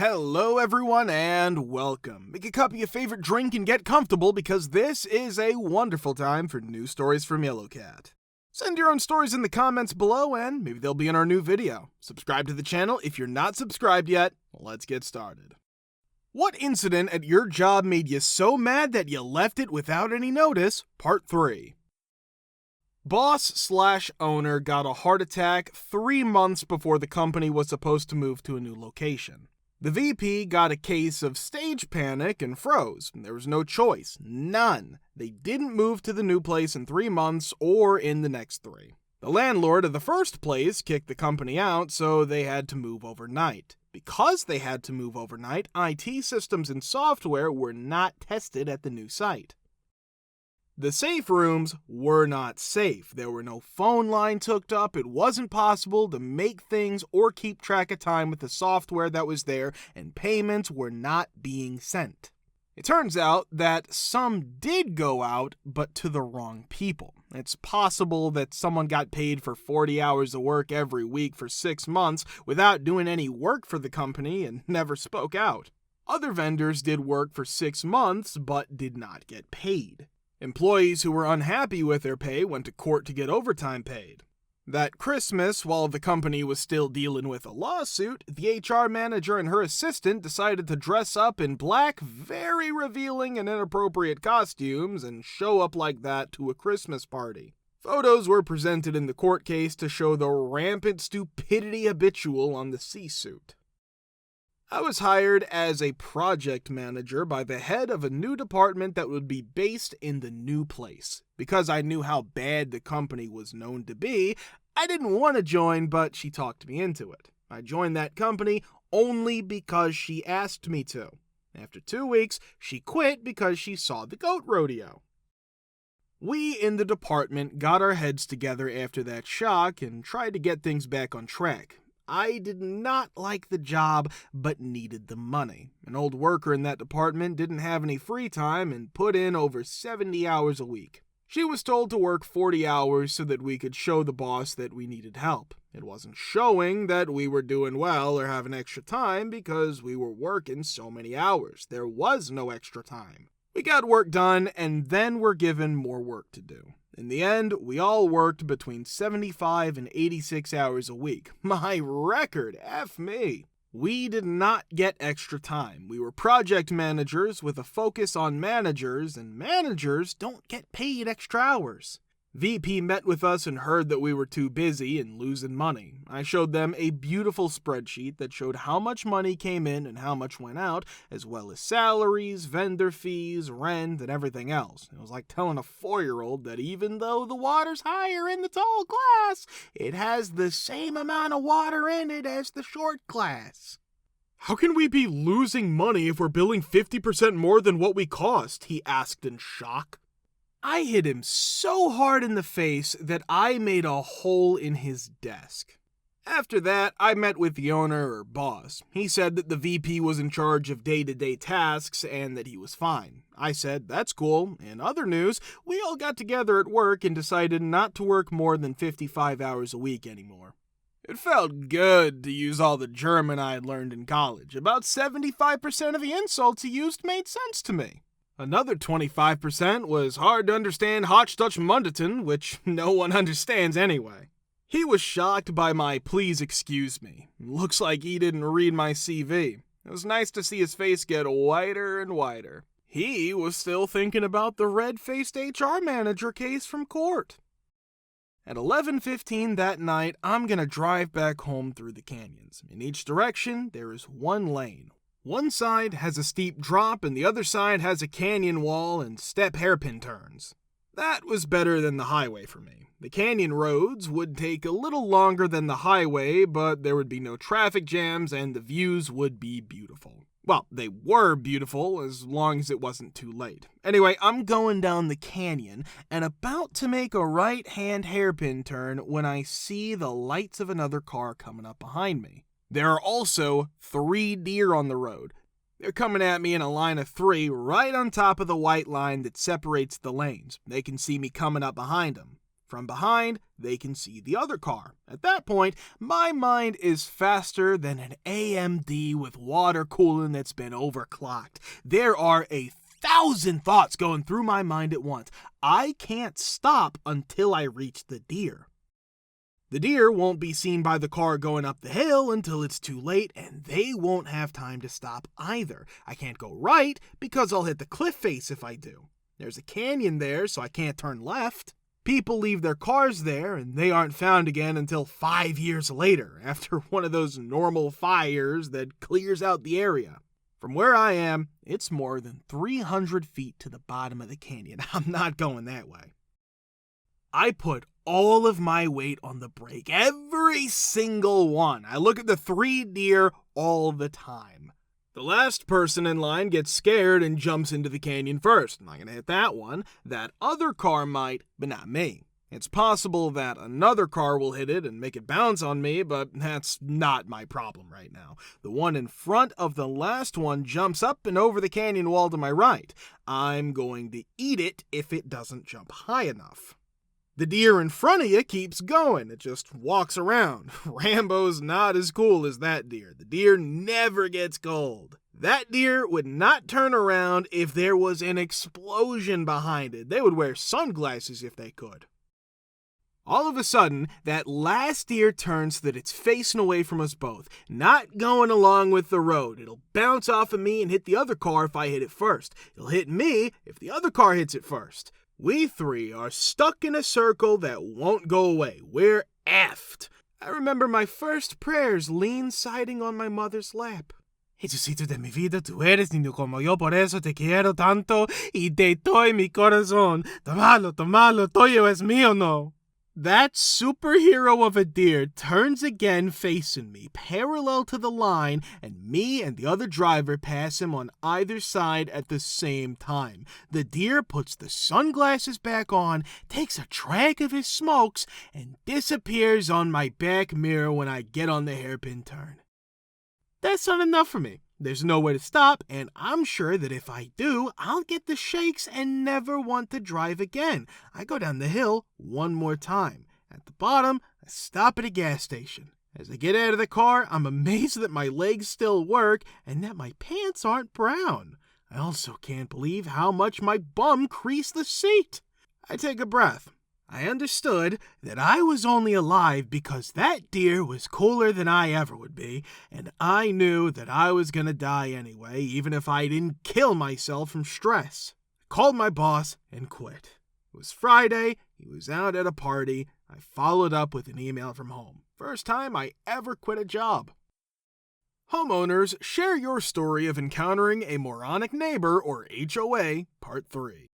Hello everyone and welcome. Make a cup of your favorite drink and get comfortable because this is a wonderful time for news stories from Yellowcat. Send your own stories in the comments below and maybe they'll be in our new video. Subscribe to the channel if you're not subscribed yet. Let's get started. What incident at your job made you so mad that you left it without any notice? Part 3. Boss/owner got a heart attack 3 months before the company was supposed to move to a new location. The VP got a case of stage panic and froze. There was no choice. None. They didn't move to the new place in 3 months or in the next 3. The landlord of the first place kicked the company out, so they had to move overnight. Because they had to move overnight, IT systems and software were not tested at the new site. The safe rooms were not safe. There were no phone lines hooked up. It wasn't possible to make things or keep track of time with the software that was there, and payments were not being sent. It turns out that some did go out, but to the wrong people. It's possible that someone got paid for 40 hours of work every week for 6 months without doing any work for the company and never spoke out. Other vendors did work for 6 months, but did not get paid. Employees who were unhappy with their pay went to court to get overtime paid. That Christmas, while the company was still dealing with a lawsuit, the HR manager and her assistant decided to dress up in black, very revealing and inappropriate costumes and show up like that to a Christmas party. Photos were presented in the court case to show the rampant stupidity habitual on the C-suit. I was hired as a project manager by the head of a new department that would be based in the new place. Because I knew how bad the company was known to be, I didn't want to join, but she talked me into it. I joined that company only because she asked me to. After 2 weeks, she quit because she saw the goat rodeo. We in the department got our heads together after that shock and tried to get things back on track. I did not like the job, but needed the money. An old worker in that department didn't have any free time and put in over 70 hours a week. She was told to work 40 hours so that we could show the boss that we needed help. It wasn't showing that we were doing well or having extra time because we were working so many hours. There was no extra time. We got work done and then were given more work to do. In the end, we all worked between 75 and 86 hours a week. My record, F me. We did not get extra time. We were project managers with a focus on managers, and managers don't get paid extra hours. VP met with us and heard that we were too busy and losing money. I showed them a beautiful spreadsheet that showed how much money came in and how much went out, as well as salaries, vendor fees, rent, and everything else. It was like telling a 4-year-old that even though the water's higher in the tall glass, it has the same amount of water in it as the short glass. "How can we be losing money if we're billing 50% more than what we cost?" he asked in shock. I hit him so hard in the face that I made a hole in his desk. After that, I met with the owner or boss. He said that the VP was in charge of day-to-day tasks and that he was fine. I said, that's cool. In other news, we all got together at work and decided not to work more than 55 hours a week anymore. It felt good to use all the German I had learned in college. About 75% of the insults he used made sense to me. Another 25% was hard to understand Hochdeutsch-Mundeten, which no one understands anyway. He was shocked by my please excuse me. Looks like he didn't read my CV. It was nice to see his face get whiter and whiter. He was still thinking about the red-faced HR manager case from court. At 11:15 that night, I'm gonna drive back home through the canyons. In each direction, there is one lane. One side has a steep drop and the other side has a canyon wall and step hairpin turns. That was better than the highway for me. The canyon roads would take a little longer than the highway, but there would be no traffic jams and the views would be beautiful. Well, they were beautiful as long as it wasn't too late. Anyway, I'm going down the canyon and about to make a right-hand hairpin turn when I see the lights of another car coming up behind me. There are also 3 deer on the road. They're coming at me in a line of 3 right on top of the white line that separates the lanes. They can see me coming up behind them. From behind, they can see the other car. At that point, my mind is faster than an AMD with water cooling that's been overclocked. There are 1,000 thoughts going through my mind at once. I can't stop until I reach the deer. The deer won't be seen by the car going up the hill until it's too late, and they won't have time to stop either. I can't go right because I'll hit the cliff face if I do. There's a canyon there, so I can't turn left. People leave their cars there, and they aren't found again until 5 years later, after one of those normal fires that clears out the area. From where I am, it's more than 300 feet to the bottom of the canyon. I'm not going that way. I put all of my weight on the brake, every single one. I look at the 3 deer all the time. The last person in line gets scared and jumps into the canyon first. I'm not going to hit that one. That other car might, but not me. It's possible that another car will hit it and make it bounce on me, but that's not my problem right now. The one in front of the last one jumps up and over the canyon wall to my right. I'm going to eat it if it doesn't jump high enough. The deer in front of you keeps going. It just walks around. Rambo's not as cool as that deer. The deer never gets cold. That deer would not turn around if there was an explosion behind it. They would wear sunglasses if they could. All of a sudden, that last deer turns so that it's facing away from us both, not going along with the road. It'll bounce off of me and hit the other car if I hit it first. It'll hit me if the other car hits it first. We 3 are stuck in a circle that won't go away. We're effed. I remember my first prayers lean-siding on my mother's lap. Jesucito de mi vida, tú eres niño como yo, por eso te quiero tanto y te doy mi corazón. Tomalo, tuyo es mío, no. That superhero of a deer turns again facing me, parallel to the line, and me and the other driver pass him on either side at the same time. The deer puts the sunglasses back on, takes a drag of his smokes, and disappears on my back mirror when I get on the hairpin turn. That's not enough for me. There's nowhere to stop, and I'm sure that if I do, I'll get the shakes and never want to drive again. I go down the hill one more time. At the bottom, I stop at a gas station. As I get out of the car, I'm amazed that my legs still work and that my pants aren't brown. I also can't believe how much my bum creased the seat. I take a breath. I understood that I was only alive because that deer was cooler than I ever would be, and I knew that I was going to die anyway, even if I didn't kill myself from stress. I called my boss and quit. It was Friday, he was out at a party. I followed up with an email from home. First time I ever quit a job. Homeowners, share your story of encountering a moronic neighbor, or HOA, Part 3.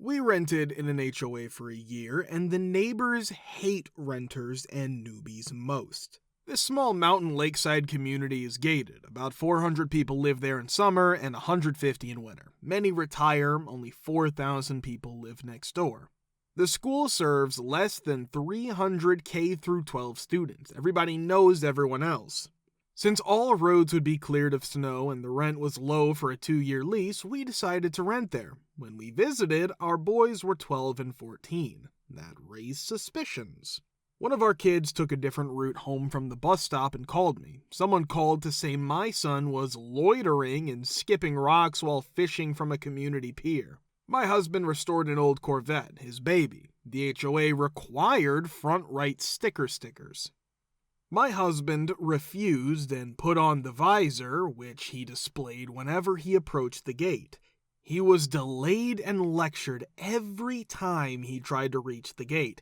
We rented in an HOA for a year, and the neighbors hate renters and newbies most. This small mountain lakeside community is gated. About 400 people live there in summer and 150 in winter. Many retire, only 4,000 people live next door. The school serves less than 300 K-12 students. Everybody knows everyone else. Since all roads would be cleared of snow and the rent was low for a 2-year lease, we decided to rent there. When we visited, our boys were 12 and 14. That raised suspicions. One of our kids took a different route home from the bus stop and called me. Someone called to say my son was loitering and skipping rocks while fishing from a community pier. My husband restored an old Corvette, his baby. The HOA required front right stickers. My husband refused and put on the visor, which he displayed whenever he approached the gate. He was delayed and lectured every time he tried to reach the gate.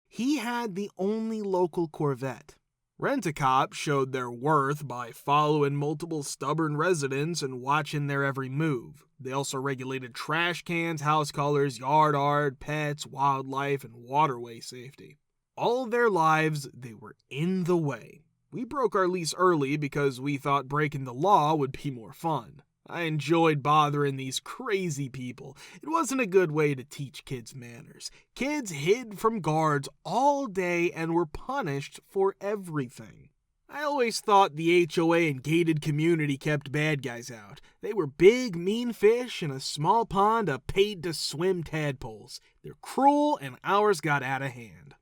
He had the only local Corvette. Rent-A-Cop showed their worth by following multiple stubborn residents and watching their every move. They also regulated trash cans, house colors, yard art, pets, wildlife, and waterway safety. All their lives, they were in the way. We broke our lease early because we thought breaking the law would be more fun. I enjoyed bothering these crazy people. It wasn't a good way to teach kids manners. Kids hid from guards all day and were punished for everything. I always thought the HOA and gated community kept bad guys out. They were big, mean fish in a small pond of paid-to-swim tadpoles. They're cruel, and ours got out of hand.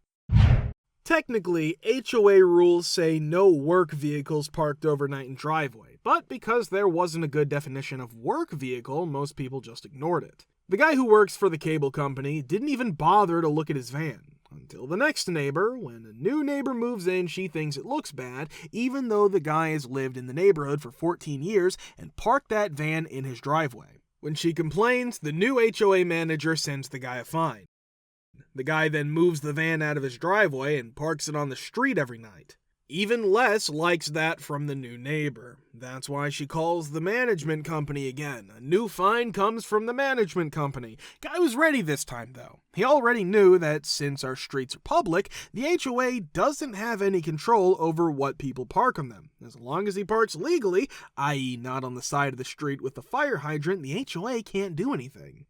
Technically, HOA rules say no work vehicles parked overnight in driveway, but because there wasn't a good definition of work vehicle, most people just ignored it. The guy who works for the cable company didn't even bother to look at his van. Until the next neighbor. When a new neighbor moves in, she thinks it looks bad, even though the guy has lived in the neighborhood for 14 years and parked that van in his driveway. When she complains, the new HOA manager sends the guy a fine. The guy then moves the van out of his driveway and parks it on the street every night. Even Les likes that from the new neighbor. That's why she calls the management company again. A new fine comes from the management company. Guy was ready this time, though. He already knew that since our streets are public, the HOA doesn't have any control over what people park on them. As long as he parks legally, i.e. not on the side of the street with the fire hydrant, the HOA can't do anything.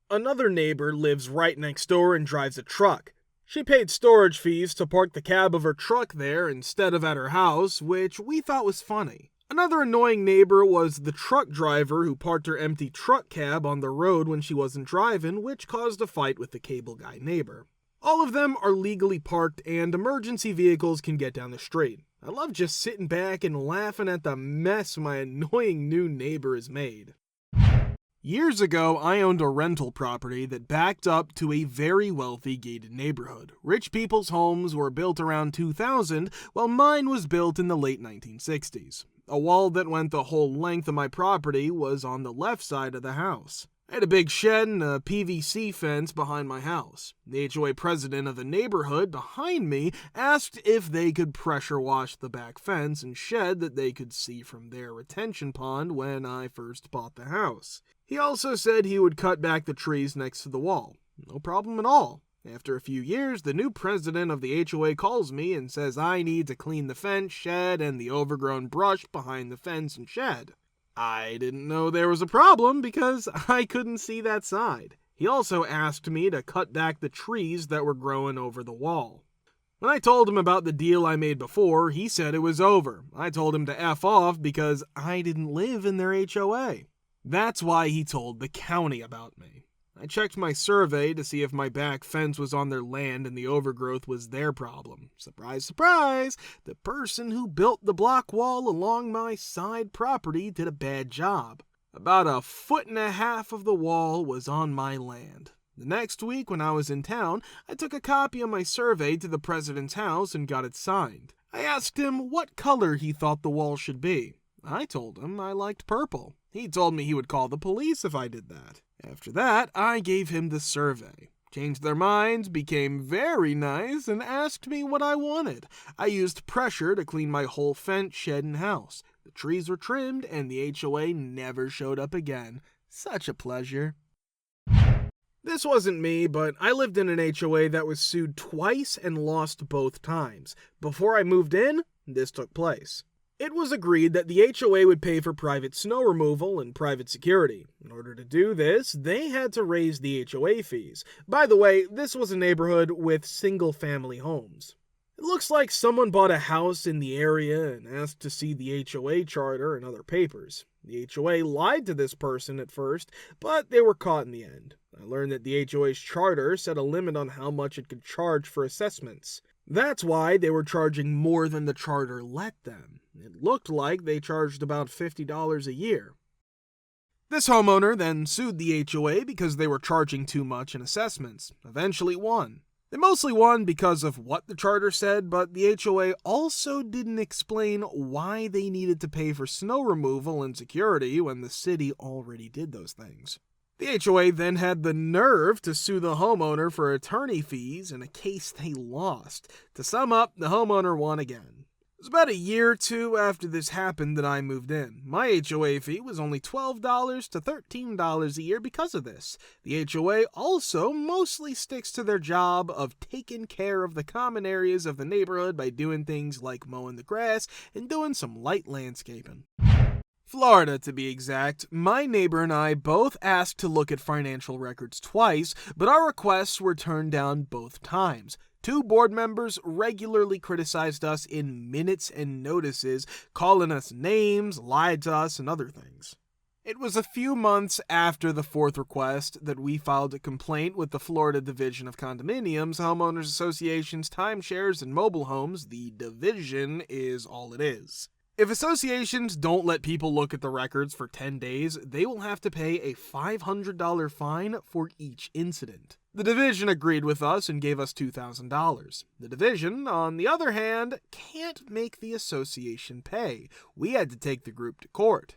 Another neighbor lives right next door and drives a truck. She paid storage fees to park the cab of her truck there instead of at her house, which we thought was funny. Another annoying neighbor was the truck driver who parked her empty truck cab on the road when she wasn't driving, which caused a fight with the cable guy neighbor. All of them are legally parked and emergency vehicles can get down the street. I love just sitting back and laughing at the mess my annoying new neighbor has made. Years ago, I owned a rental property that backed up to a very wealthy gated neighborhood. Rich people's homes were built around 2000, while mine was built in the late 1960s. A wall that went the whole length of my property was on the left side of the house. I had a big shed and a PVC fence behind my house. The HOA president of the neighborhood behind me asked if they could pressure wash the back fence and shed that they could see from their retention pond when I first bought the house. He also said he would cut back the trees next to the wall. No problem at all. After a few years, the new president of the HOA calls me and says I need to clean the fence, shed, and the overgrown brush behind the fence and shed. I didn't know there was a problem because I couldn't see that side. He also asked me to cut back the trees that were growing over the wall. When I told him about the deal I made before, he said it was over. I told him to F off because I didn't live in their HOA. That's why he told the county about me. I checked my survey to see if my back fence was on their land and the overgrowth was their problem. Surprise, surprise! The person who built the block wall along my side property did a bad job. About 1.5 feet of the wall was on my land. The next week when I was in town, I took a copy of my survey to the president's house and got it signed. I asked him what color he thought the wall should be. I told him I liked purple. He told me he would call the police if I did that. After that, I gave him the survey. Changed their minds, became very nice, and asked me what I wanted. I used pressure to clean my whole fence, shed, and house. The trees were trimmed, and the HOA never showed up again. Such a pleasure. This wasn't me, but I lived in an HOA that was sued twice and lost both times. Before I moved in, this took place. It was agreed that the HOA would pay for private snow removal and private security. In order to do this, they had to raise the HOA fees. By the way, this was a neighborhood with single-family homes. It looks like someone bought a house in the area and asked to see the HOA charter and other papers. The HOA lied to this person at first, but they were caught in the end. I learned that the HOA's charter set a limit on how much it could charge for assessments. That's why they were charging more than the charter let them. It looked like they charged about $50 a year. This homeowner then sued the HOA because they were charging too much in assessments. Eventually won. They mostly won because of what the charter said, but the HOA also didn't explain why they needed to pay for snow removal and security when the city already did those things. The HOA then had the nerve to sue the homeowner for attorney fees in a case they lost. To sum up, the homeowner won again. It was about a year or two after this happened that I moved in. My HOA fee was only $12 to $13 a year because of this. The HOA also mostly sticks to their job of taking care of the common areas of the neighborhood by doing things like mowing the grass and doing some light landscaping. Florida, to be exact. My neighbor and I both asked to look at financial records twice, but our requests were turned down both times. 2 board members regularly criticized us in minutes and notices, calling us names, lied to us, and other things. It was a few months after the 4th request that we filed a complaint with the Florida Division of Condominiums, Homeowners Associations, Timeshares, and Mobile Homes. The division is all it is. If associations don't let people look at the records for 10 days, they will have to pay a $500 fine for each incident. The division agreed with us and gave us $2,000. The division, on the other hand, can't make the association pay. We had to take the group to court.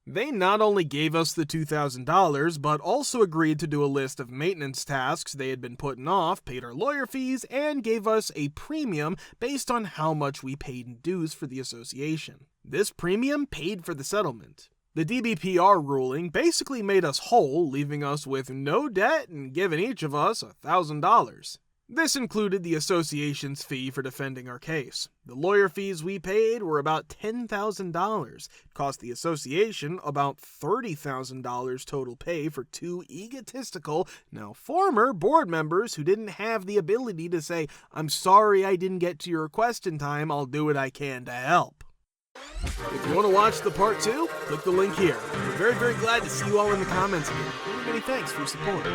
They not only gave us the $2,000, but also agreed to do a list of maintenance tasks they had been putting off, paid our lawyer fees, and gave us a premium based on how much we paid in dues for the association. This premium paid for the settlement. The DBPR ruling basically made us whole, leaving us with no debt and giving each of us $1,000. This included the association's fee for defending our case. The lawyer fees we paid were about $10,000. It cost the association about $30,000 total pay for 2 egotistical, now former board members who didn't have the ability to say, "I'm sorry I didn't get to your request in time, I'll do what I can to help." If you want to watch the part 2, click the link here. We're very, very glad to see you all in the comments again. Many thanks for your support.